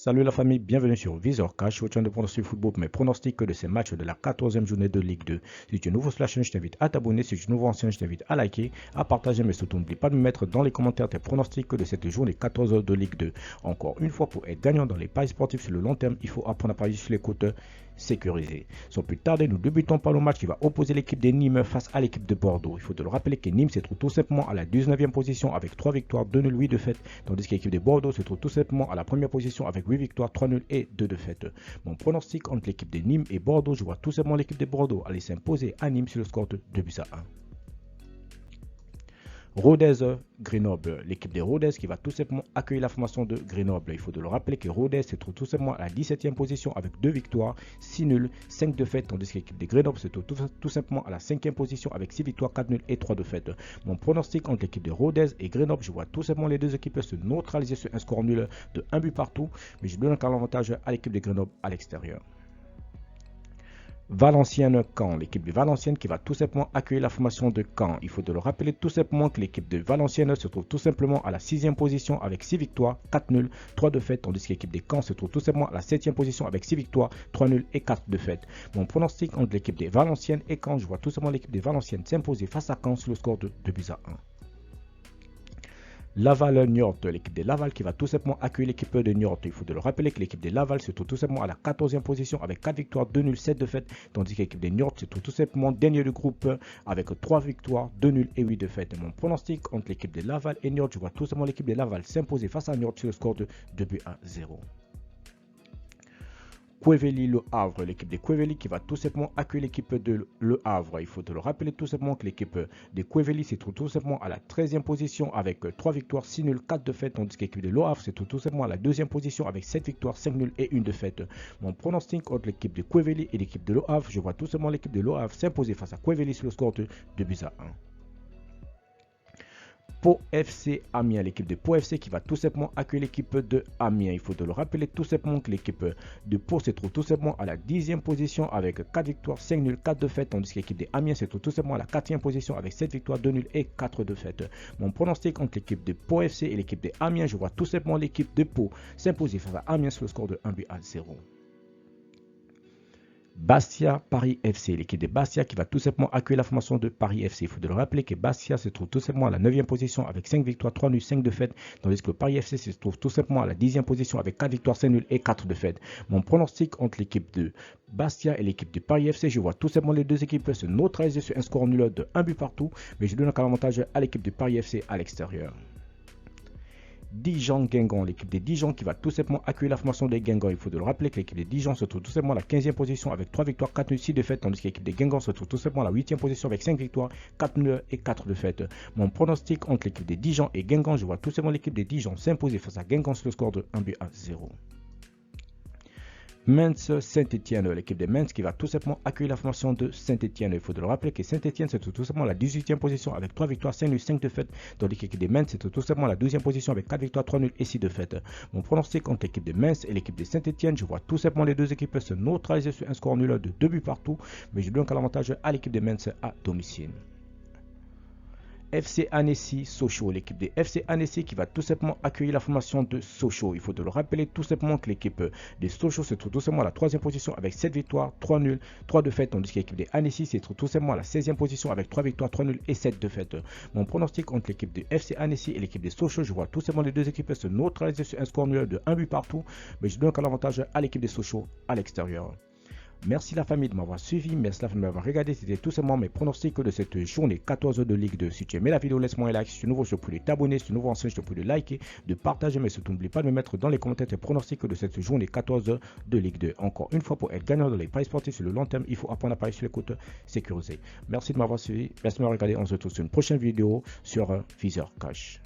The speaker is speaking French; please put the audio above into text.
Salut la famille, bienvenue sur Visor Cash, au channel de pronostic football pour mes pronostics de ces matchs de la 14e journée de Ligue 2. Si tu es nouveau sur la chaîne, je t'invite à t'abonner. Si tu es nouveau ancien, je t'invite à liker, à partager, mais surtout n'oublie pas de me mettre dans les commentaires tes pronostics de cette journée 14 de Ligue 2. Encore une fois, pour être gagnant dans les paris sportifs sur le long terme, il faut apprendre à parier sur les côtes sécurisées. Sans plus tarder, nous débutons par le match qui va opposer l'équipe de Nîmes face à l'équipe de Bordeaux. Il faut te le rappeler que Nîmes se trouve tout simplement à la 19e position avec 3 victoires, 2 nuls, 8 défaites, tandis que l'équipe de Bordeaux se trouve tout simplement à la première position avec 8 victoires, 3 nuls et 2 défaites. Mon pronostic entre l'équipe de Nîmes et Bordeaux, je vois tout simplement l'équipe de Bordeaux aller s'imposer à Nîmes sur le score de 2 buts à 1. Rodez-Grenoble, l'équipe de Rodez qui va tout simplement accueillir la formation de Grenoble. Il faut de le rappeler que Rodez se trouve tout simplement à la 17e position avec 2 victoires, 6 nuls, 5 défaites, tandis que l'équipe de Grenoble se trouve tout simplement à la 5e position avec 6 victoires, 4 nuls et 3 défaites. Mon pronostic entre l'équipe de Rodez et Grenoble, je vois tout simplement les deux équipes se neutraliser sur un score nul de 1 but partout, mais je donne encore l'avantage à l'équipe de Grenoble à l'extérieur. Valenciennes-Caen, l'équipe de Valenciennes qui va tout simplement accueillir la formation de Caen. Il faut de le rappeler tout simplement que l'équipe de Valenciennes se trouve tout simplement à la 6e position avec 6 victoires, 4 nuls, 3 défaites, tandis que l'équipe de Caen se trouve tout simplement à la 7e position avec 6 victoires, 3 nuls et 4 défaites. Mon pronostic entre l'équipe de Valenciennes et Caen, je vois tout simplement l'équipe de Valenciennes s'imposer face à Caen sur le score de 2 buts à 1. Laval-Niort, l'équipe de Laval qui va tout simplement accueillir l'équipe de Niort. Il faut de le rappeler que l'équipe de Laval se trouve tout simplement à la 14e position avec 4 victoires, 2 nuls, 7 défaites, tandis que l'équipe de Niort se trouve tout simplement dernier du groupe avec 3 victoires, 2 nuls et 8 défaites. Mon pronostic entre l'équipe de Laval et Niort, je vois tout simplement l'équipe de Laval s'imposer face à Niort sur le score de 2 buts à 0. Quevilly-Le Havre, l'équipe de Quevilly qui va tout simplement accueillir l'équipe de Le Havre. Il faut te le rappeler tout simplement que l'équipe de Quevilly se trouve tout simplement à la 13e position avec 3 victoires, 6 nuls, 4 défaites, tandis que l'équipe de Le Havre se trouve tout simplement à la 2e position avec 7 victoires, 5 nuls et 1 défaite. Mon pronostic entre l'équipe de Quevilly et l'équipe de Le Havre, je vois tout simplement l'équipe de Le Havre s'imposer face à Quevilly sur le score de 2 buts à 1. Pau FC Amiens, l'équipe de Pau FC qui va tout simplement accueillir l'équipe de Amiens. Il faut de le rappeler tout simplement que l'équipe de Pau se trouve tout simplement à la 10e position avec 4 victoires, 5 nuls, 4 défaites, tandis que l'équipe de Amiens se trouve tout simplement à la 4e position avec 7 victoires, 2 nuls et 4 défaites. Mon pronostic entre l'équipe de Pau FC et l'équipe de Amiens, je vois tout simplement l'équipe de Pau s'imposer face à Amiens sur le score de 1 but à 0. Bastia Paris FC, l'équipe de Bastia qui va tout simplement accueillir la formation de Paris FC. Il faut de le rappeler que Bastia se trouve tout simplement à la 9e position avec 5 victoires, 3 nuls, 5 défaites, tandis que Paris FC se trouve tout simplement à la 10e position avec 4 victoires, 5 nuls et 4 défaites. Mon pronostic entre l'équipe de Bastia et l'équipe de Paris FC, je vois tout simplement les deux équipes se neutraliser sur un score nul de 1 but partout, mais je donne encore l'avantage à l'équipe de Paris FC à l'extérieur. Dijon-Guingamp, l'équipe de Dijon qui va tout simplement accueillir la formation de Guingamp. Il faut de le rappeler que l'équipe de Dijon se trouve tout simplement à la 15e position avec 3 victoires, 4 nuls, 6 défaites, tandis que l'équipe de Guingamp se trouve tout simplement à la 8e position avec 5 victoires, 4 nuls et 4 défaites. Mon pronostic entre l'équipe de Dijon et Guingamp, je vois tout simplement l'équipe de Dijon s'imposer face à Guingamp sur le score de 1 but à 0. Metz-Saint-Etienne, l'équipe de Metz qui va tout simplement accueillir la formation de Saint-Etienne. Il faut de le rappeler que Saint-Etienne se trouve tout simplement à la 18e position avec 3 victoires, 5 nuls, 5 défaites, tandis que l'équipe de Metz se trouve tout simplement à la 12e position avec 4 victoires, 3 nuls et 6 défaites. Mon pronostic entre l'équipe de Metz et l'équipe de Saint-Etienne, je vois tout simplement les deux équipes se neutraliser sur un score nul de 2 buts partout, mais je donne l'avantage à l'équipe de Metz à domicile. FC Annecy-Sochaux, l'équipe de FC Annecy qui va tout simplement accueillir la formation de Sochaux. Il faut de le rappeler tout simplement que l'équipe de Sochaux se trouve tout simplement à la 3e position avec 7 victoires, 3 nuls, 3 défaites, tandis que l'équipe de Annecy se trouve tout simplement à la 16e position avec 3 victoires, 3 nuls et 7 défaites. Mon pronostic entre l'équipe de FC Annecy et l'équipe de Sochaux, je vois tout simplement les deux équipes se neutraliser sur un score nul de 1 but partout, mais je donne encore l'avantage à l'équipe de Sochaux à l'extérieur. Merci la famille de m'avoir suivi, merci la famille de m'avoir regardé, c'était tout simplement mes pronostics de cette journée 14 de Ligue 2. Si tu aimais la vidéo, laisse-moi un like, si tu es nouveau, je te prie de t'abonner, si tu es nouveau ancien, je te prie de liker, de partager, mais surtout n'oublie pas de me mettre dans les commentaires tes pronostics de cette journée 14 de Ligue 2. Encore une fois, pour être gagnant dans les paris sportifs sur le long terme, il faut apprendre à parier sur les côtes sécurisées. Merci de m'avoir suivi, merci de m'avoir regardé, on se retrouve sur une prochaine vidéo sur Visor Cash.